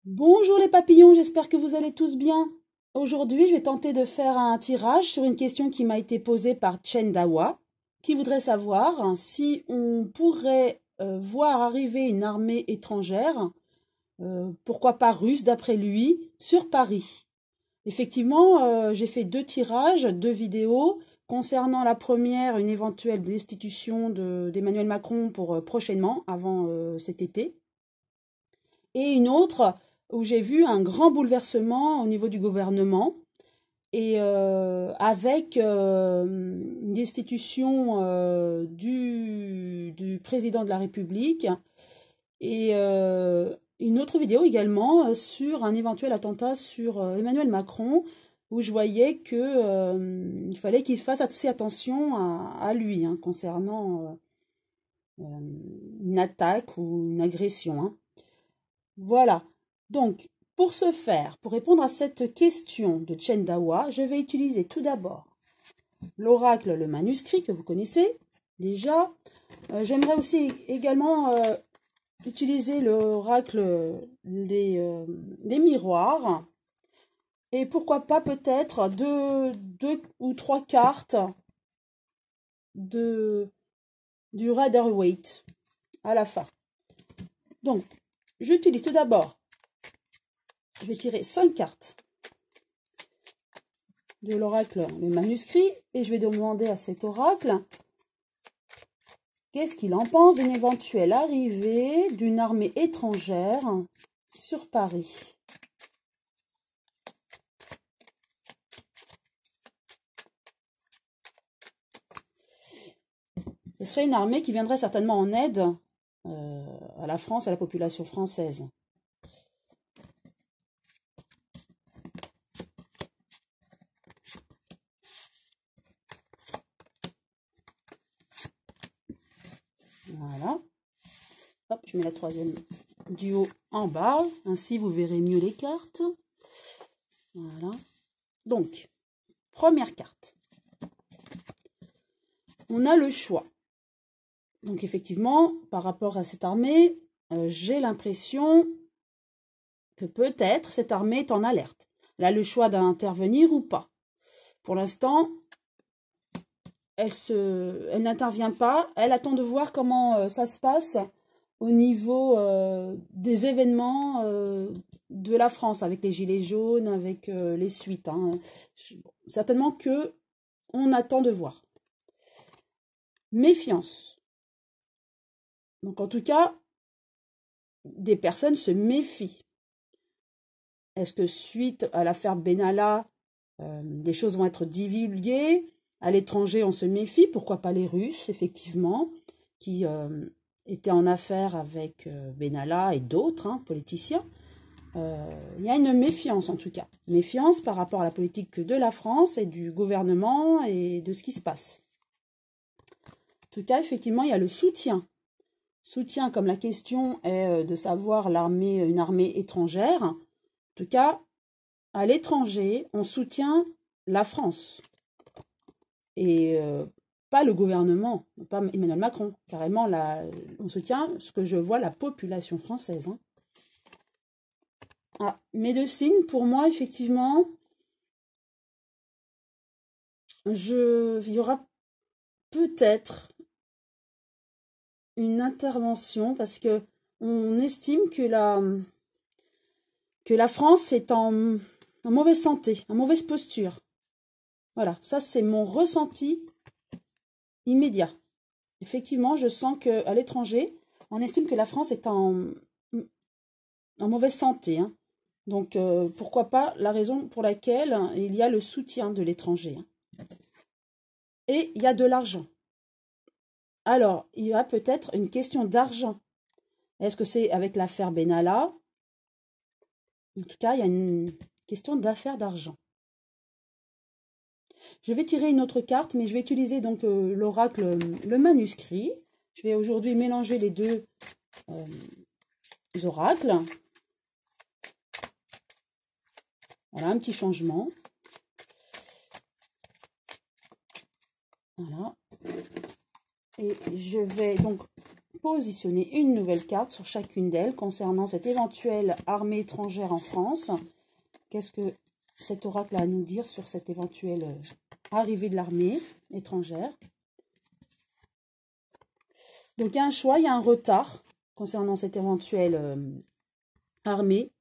Bonjour les papillons, j'espère que vous allez tous bien. Aujourd'hui, je vais tenter de faire un tirage sur une question qui m'a été posée par Chen Dawa, qui voudrait savoir si on pourrait voir arriver une armée étrangère, pourquoi pas russe d'après lui, sur Paris. Effectivement, j'ai fait deux tirages, deux vidéos, concernant la première, une éventuelle destitution d'Emmanuel Macron pour prochainement, avant cet été. Et une autre où j'ai vu un grand bouleversement au niveau du gouvernement et avec une destitution du président de la République et une autre vidéo également sur un éventuel attentat sur Emmanuel Macron où je voyais que il fallait qu'il fasse aussi attention à lui hein, concernant une attaque ou une agression. Hein. Voilà. Donc, pour ce faire, pour répondre à cette question de Chen Dawa, je vais utiliser tout d'abord l'oracle, le manuscrit que vous connaissez déjà. J'aimerais aussi également utiliser l'oracle des miroirs. Et pourquoi pas peut-être deux ou trois cartes du Rider-Waite à la fin. Donc, j'utilise tout d'abord, je vais tirer 5 cartes de l'oracle, le manuscrit, et je vais demander à cet oracle qu'est-ce qu'il en pense d'une éventuelle arrivée d'une armée étrangère sur Paris. Ce serait une armée qui viendrait certainement en aide à la France, à la population française. Voilà. Hop, je mets la troisième du haut en bas. Ainsi, vous verrez mieux les cartes. Voilà. Donc, première carte. On a le choix. Donc, effectivement, par rapport à cette armée, j'ai l'impression que peut-être cette armée est en alerte. Elle a le choix d'intervenir ou pas. Pour l'instant, elle n'intervient pas. Elle attend de voir comment ça se passe au niveau des événements de la France, avec les gilets jaunes, avec les suites. Hein. Certainement que on attend de voir. Méfiance. Donc en tout cas, des personnes se méfient. Est-ce que suite à l'affaire Benalla, des choses vont être divulguées? À l'étranger, on se méfie. Pourquoi pas les Russes, effectivement, qui étaient en affaire avec Benalla et d'autres hein, politiciens. Il y a une méfiance, en tout cas. Méfiance par rapport à la politique de la France et du gouvernement et de ce qui se passe. En tout cas, effectivement, il y a le soutien. Soutien, comme la question est de savoir une armée étrangère. En tout cas, à l'étranger, on soutient la France. Et pas le gouvernement, pas Emmanuel Macron. Carrément, on soutient ce que je vois, la population française. Hein. Ah, mes deux signes, pour moi, effectivement, il y aura peut-être une intervention parce que on estime que la France est en mauvaise santé, en mauvaise posture. Voilà, ça c'est mon ressenti immédiat. Effectivement, je sens qu'à l'étranger, on estime que la France est en mauvaise santé. Hein. Donc, pourquoi pas la raison pour laquelle il y a le soutien de l'étranger. Hein. Et il y a de l'argent. Alors, il y a peut-être une question d'argent. Est-ce que c'est avec l'affaire Benalla? En tout cas, il y a une question d'affaire d'argent. Je vais tirer une autre carte, mais je vais utiliser donc l'oracle, le manuscrit. Je vais aujourd'hui mélanger les deux oracles. Voilà, un petit changement. Voilà. Et je vais donc positionner une nouvelle carte sur chacune d'elles concernant cette éventuelle armée étrangère en France. Qu'est-ce que cet oracle a à nous dire sur cette éventuelle arrivée de l'armée étrangère? Donc, il y a un choix, il y a un retard concernant cette éventuelle armée.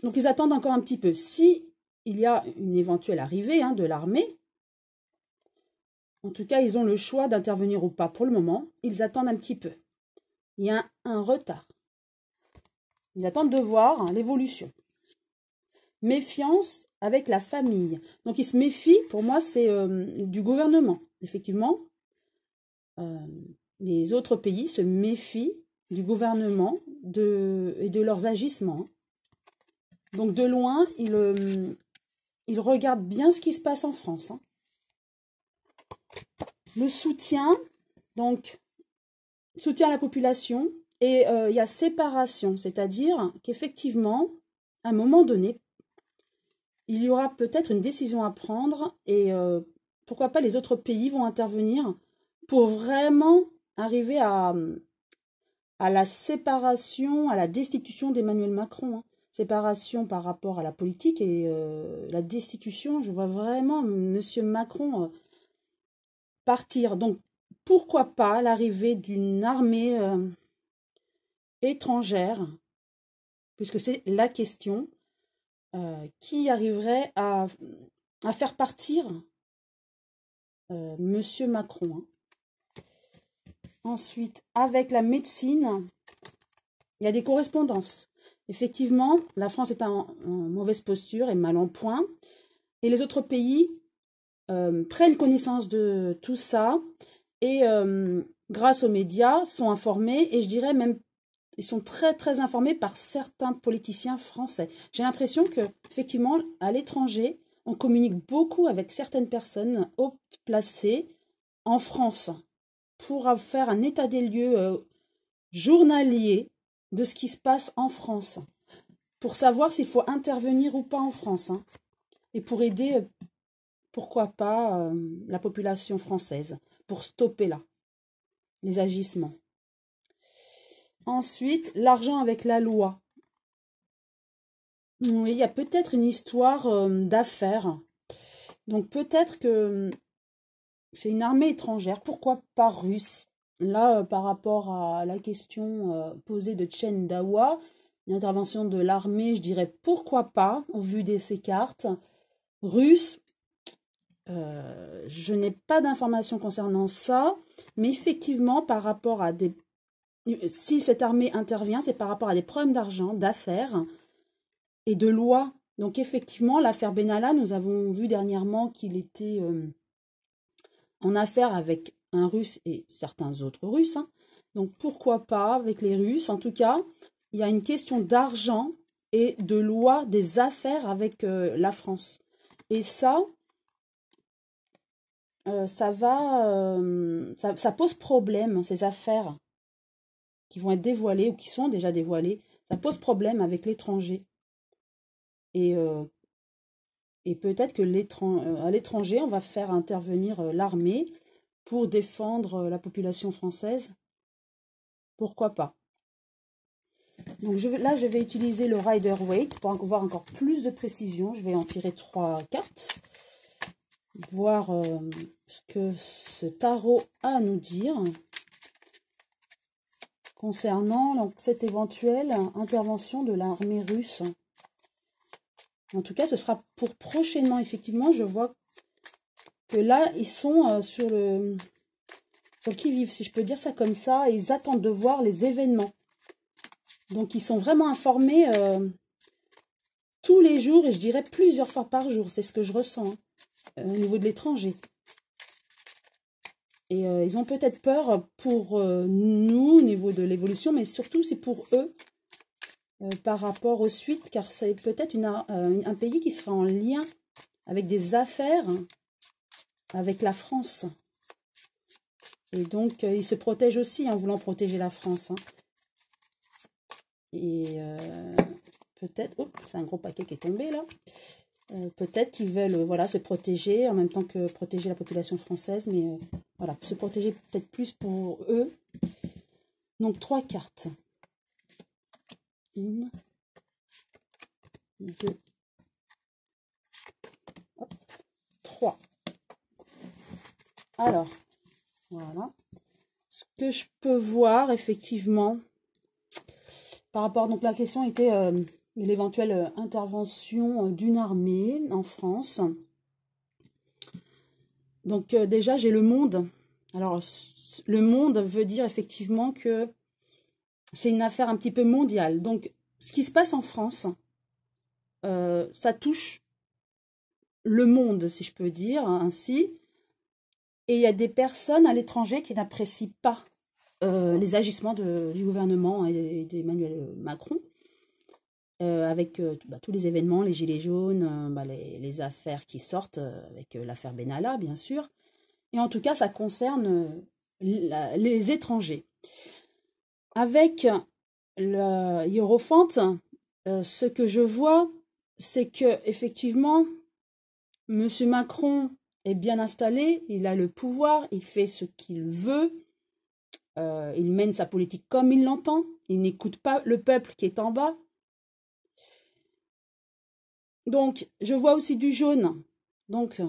Donc, ils attendent encore un petit peu. Si il y a une éventuelle arrivée de l'armée, en tout cas, ils ont le choix d'intervenir ou pas pour le moment. Ils attendent un petit peu. Il y a un retard. Ils attendent de voir l'évolution. Méfiance avec la famille. Donc, ils se méfient, pour moi, c'est du gouvernement. Effectivement, les autres pays se méfient du gouvernement et de leurs agissements. Donc, de loin, ils regardent bien ce qui se passe en France. Le soutien, donc, soutien à la population, et il y a séparation, c'est-à-dire qu'effectivement, à un moment donné, il y aura peut-être une décision à prendre et pourquoi pas les autres pays vont intervenir pour vraiment arriver à la séparation, à la destitution d'Emmanuel Macron. Séparation par rapport à la politique et la destitution, je vois vraiment M. Macron partir. Donc, pourquoi pas l'arrivée d'une armée étrangère, puisque c'est la question, qui arriverait à faire partir M. Macron. Ensuite, avec la médecine, il y a des correspondances. Effectivement, la France est en mauvaise posture et mal en point. Et les autres pays prennent connaissance de tout ça et grâce aux médias sont informés et je dirais même ils sont très très informés par certains politiciens français. J'ai l'impression que effectivement à l'étranger on communique beaucoup avec certaines personnes haut placées en France pour faire un état des lieux journalier de ce qui se passe en France pour savoir s'il faut intervenir ou pas en France et pour aider pourquoi pas la population française pour stopper là les agissements. Ensuite, l'argent avec la loi. Oui, il y a peut-être une histoire d'affaires. Donc peut-être que c'est une armée étrangère, pourquoi pas russe. Là, par rapport à la question posée de Chen Dawa, une intervention de l'armée, je dirais pourquoi pas, au vu de ces cartes. Russe, je n'ai pas d'informations concernant ça, mais effectivement, par rapport à des... Si cette armée intervient, c'est par rapport à des problèmes d'argent, d'affaires et de loi. Donc effectivement, l'affaire Benalla, nous avons vu dernièrement qu'il était en affaire avec un Russe et certains autres Russes. Donc pourquoi pas avec les Russes. En tout cas, il y a une question d'argent et de loi des affaires avec la France. Et ça ça pose problème, ces affaires qui vont être dévoilées ou qui sont déjà dévoilées. Ça pose problème avec l'étranger. Et peut-être que à l'étranger, on va faire intervenir l'armée pour défendre la population française. Pourquoi pas? Donc là, je vais utiliser le Rider-Waite pour avoir encore plus de précision. Je vais en tirer 3 cartes. Voir ce que ce tarot a à nous dire concernant donc, cette éventuelle intervention de l'armée russe. En tout cas, ce sera pour prochainement. Effectivement, je vois que là, ils sont sur le qui-vive, si je peux dire ça comme ça. Et ils attendent de voir les événements. Donc, ils sont vraiment informés tous les jours et je dirais plusieurs fois par jour. C'est ce que je ressens au niveau de l'étranger. Et ils ont peut-être peur pour nous au niveau de l'évolution, mais surtout c'est pour eux par rapport aux suites, car c'est peut-être un pays qui sera en lien avec des affaires avec la France. Et donc ils se protègent aussi en voulant protéger la France. Et peut-être... Oh, c'est un gros paquet qui est tombé là. Peut-être qu'ils veulent voilà, se protéger en même temps que protéger la population française, mais voilà, se protéger peut-être plus pour eux. Donc, 3 cartes. 1, 2, 3. Alors, voilà. Ce que je peux voir, effectivement, par rapport, donc la question était l'éventuelle intervention d'une armée en France. Donc déjà, j'ai le monde. Alors, le monde veut dire effectivement que c'est une affaire un petit peu mondiale. Donc, ce qui se passe en France, ça touche le monde, si je peux dire ainsi. Et il y a des personnes à l'étranger qui n'apprécient pas les agissements du gouvernement et d'Emmanuel Macron, avec tous les événements, les gilets jaunes, les affaires qui sortent, avec l'affaire Benalla, bien sûr. Et en tout cas, ça concerne les étrangers. Avec le Hiérophante, ce que je vois, c'est que effectivement, M. Macron est bien installé, il a le pouvoir, il fait ce qu'il veut, il mène sa politique comme il l'entend, il n'écoute pas le peuple qui est en bas. Donc, je vois aussi du jaune. Donc,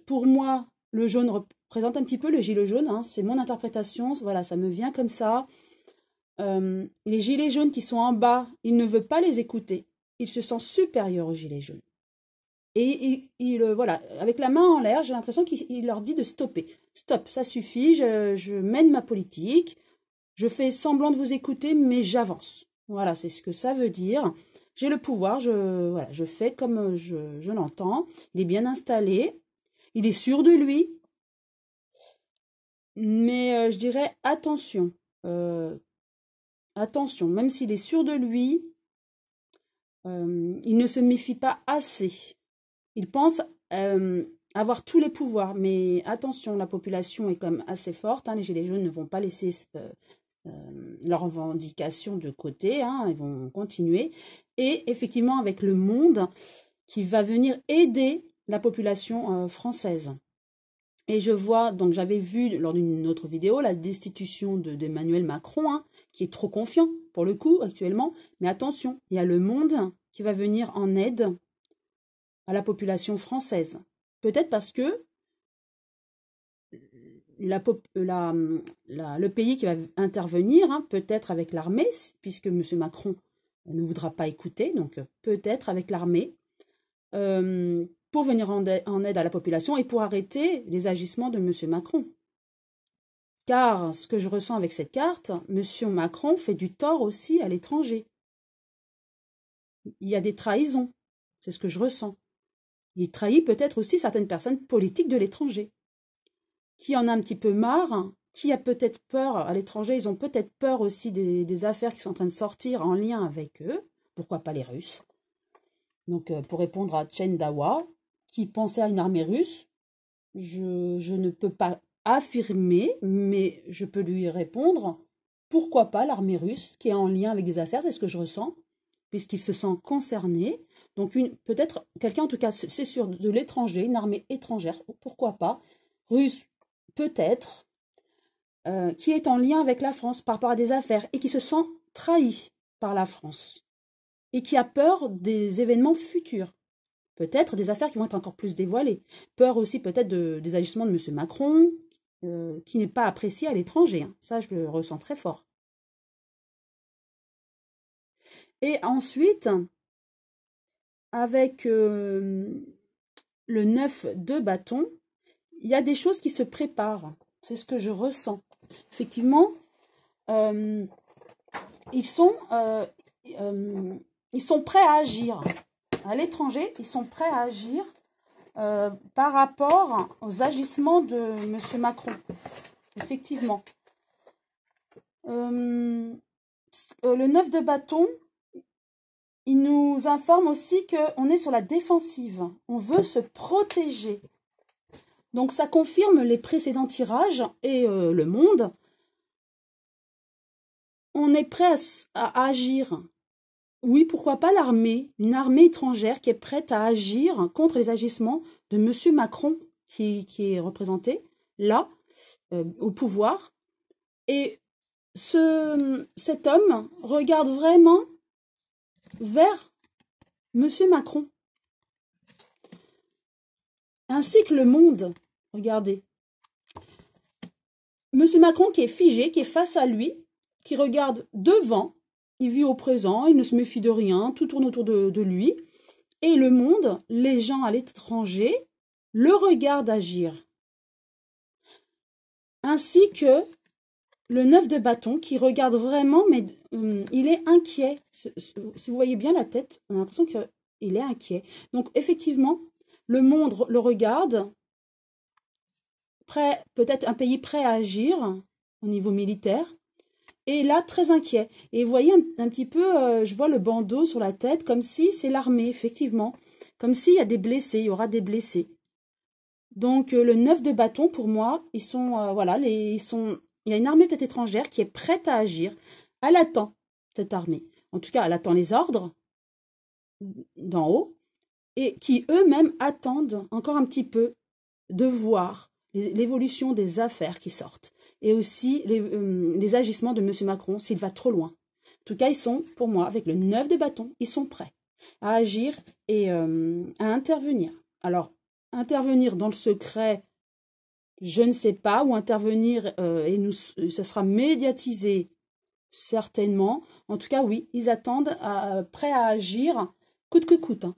pour moi, le jaune représente un petit peu le gilet jaune, hein, c'est mon interprétation, voilà, ça me vient comme ça. Les gilets jaunes qui sont en bas, il ne veut pas les écouter, il se sent supérieur aux gilets jaunes. Et voilà, avec la main en l'air, j'ai l'impression qu'il leur dit de stopper. Stop, ça suffit, je mène ma politique, je fais semblant de vous écouter, mais j'avance. Voilà, c'est ce que ça veut dire. J'ai le pouvoir, voilà, je fais comme je l'entends. Il est bien installé, il est sûr de lui. Mais je dirais attention. Attention, même s'il est sûr de lui, il ne se méfie pas assez. Il pense avoir tous les pouvoirs, mais attention, la population est quand même assez forte. Hein, les Gilets jaunes ne vont pas laisser leurs revendications de côté, hein, ils vont continuer. Et effectivement, avec le monde qui va venir aider la population française. Et je vois, donc j'avais vu lors d'une autre vidéo, la destitution d'Emmanuel Macron, hein, qui est trop confiant pour le coup actuellement. Mais attention, il y a le monde qui va venir en aide à la population française. Peut-être parce que le pays qui va intervenir, hein, peut-être avec l'armée, puisque M. Macron ne voudra pas écouter, donc peut-être avec l'armée, pour venir en aide à la population et pour arrêter les agissements de M. Macron. Car ce que je ressens avec cette carte, M. Macron fait du tort aussi à l'étranger. Il y a des trahisons, c'est ce que je ressens. Il trahit peut-être aussi certaines personnes politiques de l'étranger. Qui en a un petit peu marre, qui a peut-être peur à l'étranger, ils ont peut-être peur aussi des affaires qui sont en train de sortir en lien avec eux. Pourquoi pas les Russes? Donc, pour répondre à Chen Dawa, qui pensait à une armée russe, je ne peux pas affirmer, mais je peux lui répondre, pourquoi pas l'armée russe qui est en lien avec des affaires, c'est ce que je ressens, puisqu'il se sent concerné. Donc, peut-être, quelqu'un en tout cas, c'est sûr, de l'étranger, une armée étrangère, pourquoi pas, russe, peut-être, qui est en lien avec la France par rapport à des affaires et qui se sent trahi par la France et qui a peur des événements futurs. Peut-être des affaires qui vont être encore plus dévoilées. Peur aussi peut-être des agissements de M. Macron, qui n'est pas apprécié à l'étranger. Hein. Ça, je le ressens très fort. Et ensuite, avec le 9 de bâton, il y a des choses qui se préparent. C'est ce que je ressens. Effectivement, ils sont prêts à agir. À l'étranger, ils sont prêts à agir par rapport aux agissements de M. Macron. Effectivement. Le 9 de bâton, il nous informe aussi qu'on est sur la défensive. On veut se protéger. Donc, ça confirme les précédents tirages et le monde. On est prêt à agir. Oui, pourquoi pas l'armée, une armée étrangère qui est prête à agir contre les agissements de M. Macron, qui est représenté là, au pouvoir. Et cet homme regarde vraiment vers Monsieur Macron, ainsi que le monde. Regardez. Monsieur Macron qui est figé, qui est face à lui, qui regarde devant, il vit au présent, il ne se méfie de rien, tout tourne autour de lui. Et le monde, les gens à l'étranger, le regardent agir. Ainsi que le 9 de bâton qui regarde vraiment, mais il est inquiet. Si vous voyez bien la tête, on a l'impression qu'il est inquiet. Donc effectivement, le monde le regarde, prêt, peut-être un pays prêt à agir au niveau militaire, et là très inquiet. Et vous voyez un petit peu, je vois le bandeau sur la tête, comme si c'est l'armée, effectivement. Comme s'il y a des blessés, il y aura des blessés. Donc le 9 de bâton, pour moi, ils sont, voilà, il y a une armée peut-être étrangère qui est prête à agir. Elle attend, cette armée. En tout cas, elle attend les ordres d'en haut et qui eux-mêmes attendent encore un petit peu de voir l'évolution des affaires qui sortent et aussi les agissements de M. Macron s'il va trop loin. En tout cas, ils sont, pour moi, avec le 9 de bâton, ils sont prêts à agir et à intervenir. Alors, intervenir dans le secret, je ne sais pas, ou intervenir et ça sera médiatisé certainement. En tout cas, oui, ils attendent prêts à agir coûte que coûte. Hein.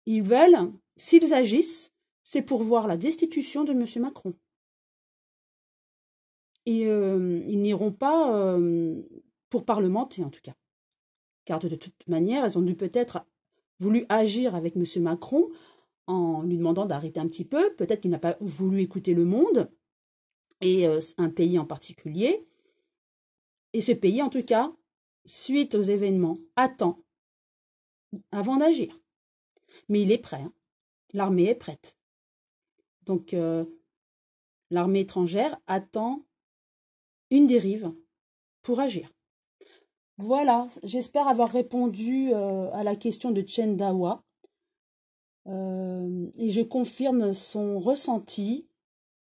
Ils veulent, s'ils agissent, c'est pour voir la destitution de M. Macron. Et ils n'iront pas pour parlementer, en tout cas. Car de toute manière, elles ont dû peut-être voulu agir avec M. Macron en lui demandant d'arrêter un petit peu. Peut-être qu'il n'a pas voulu écouter le monde, et un pays en particulier. Et ce pays, en tout cas, suite aux événements, attend avant d'agir. Mais il est prêt. Hein. L'armée est prête. Donc, l'armée étrangère attend une dérive pour agir. Voilà, j'espère avoir répondu à la question de Chen Dawa. Et je confirme son ressenti,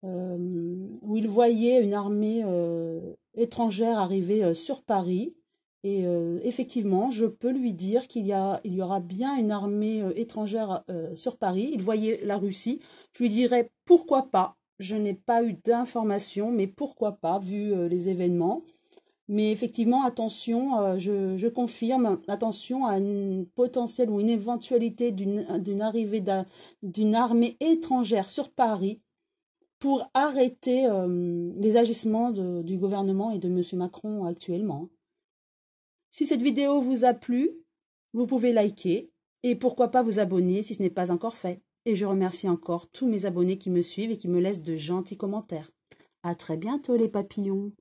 où il voyait une armée étrangère arriver sur Paris. Et effectivement, je peux lui dire qu'il y aura bien une armée étrangère sur Paris. Il voyait la Russie. Je lui dirais pourquoi pas. Je n'ai pas eu d'informations, mais pourquoi pas, vu les événements. Mais effectivement, attention, je confirme, attention à une potentielle ou une éventualité d'une arrivée d'une armée étrangère sur Paris pour arrêter les agissements du gouvernement et de M. Macron actuellement. Si cette vidéo vous a plu, vous pouvez liker et pourquoi pas vous abonner si ce n'est pas encore fait. Et je remercie encore tous mes abonnés qui me suivent et qui me laissent de gentils commentaires. À très bientôt les papillons.